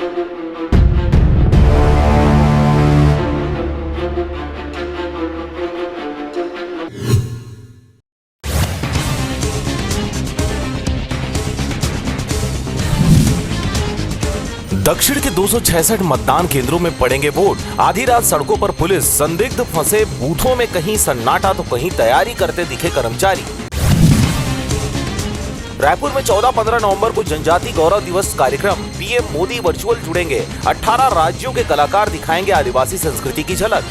दक्षिण के 266 मतदान केंद्रों में पड़ेंगे वोट। आधी रात सड़कों पर पुलिस, संदिग्ध फंसे बूथों में कहीं सन्नाटा तो कहीं तैयारी करते दिखे कर्मचारी। रायपुर में 14-15 नवंबर को जनजाति गौरव दिवस कार्यक्रम, पीएम मोदी वर्चुअल जुड़ेंगे। 18 राज्यों के कलाकार दिखाएंगे आदिवासी संस्कृति की झलक।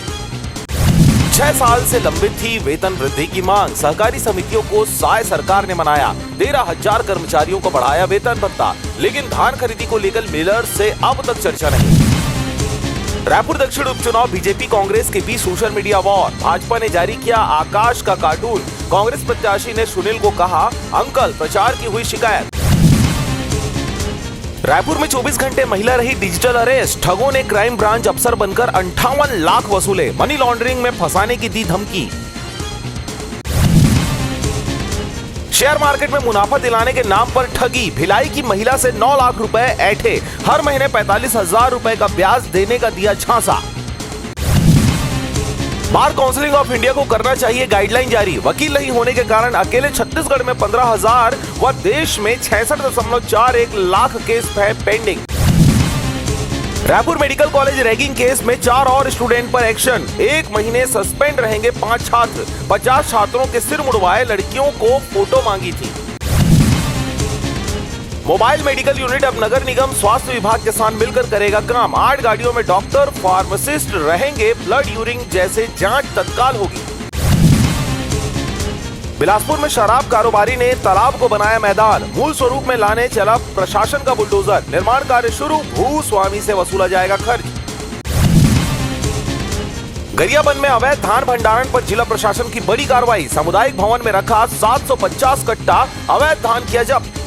6 साल से लंबित थी वेतन वृद्धि की मांग, सहकारी समितियों को साय सरकार ने मनाया। 13,000 कर्मचारियों को बढ़ाया वेतन भत्ता, लेकिन धान खरीदी को लेकर मिलर से अब तक चर्चा नहीं। रायपुर दक्षिण उपचुनाव, बीजेपी कांग्रेस के बीच सोशल मीडिया वॉर। भाजपा ने जारी किया आकाश का कार्टून। कांग्रेस प्रत्याशी ने सुनील को कहा, अंकल प्रचार की हुई शिकायत। रायपुर में 24 घंटे महिला रही डिजिटल अरेस्ट। ठगों ने क्राइम ब्रांच अफसर बनकर 58 लाख वसूले। मनी लॉन्ड्रिंग में फंसाने की दी धमकी। शेयर मार्केट में मुनाफा दिलाने के नाम पर ठगी। भिलाई की महिला से 9 लाख रुपए ऐंठे। हर महीने 45,000 रुपए का ब्याज देने का दिया झांसा। बार काउंसिल ऑफ इंडिया को करना चाहिए गाइडलाइन जारी। वकील नहीं होने के कारण अकेले छत्तीसगढ़ में 15,000 व देश में 66.41 लाख केस है pending. Raipur medical college ragging case में 4 और स्टूडेंट पर एक्शन। 1 महीने सस्पेंड रहेंगे 5 छात्र। 50 छात्रों के सिर मुड़वाए, लड़कियों को फोटो मांगी थी। मोबाइल मेडिकल यूनिट अब नगर निगम स्वास्थ्य विभाग के साथ मिलकर करेगा काम। 8 गाड़ियों में डॉक्टर, फार्मासिस्ट रहेंगे। ब्लड यूरिन जैसे जांच तत्काल होगी। बिलासपुर में शराब कारोबारी ने तालाब को बनाया मैदान। मूल स्वरूप में लाने चला प्रशासन का बुलडोजर। निर्माण कार्य शुरू, भू स्वामी से वसूला जाएगा खर्च। गरियाबंद में अवैध धान भंडारण पर जिला प्रशासन की बड़ी कार्रवाई। सामुदायिक भवन में रखा 750 कट्टा अवैध धान किया जब्त।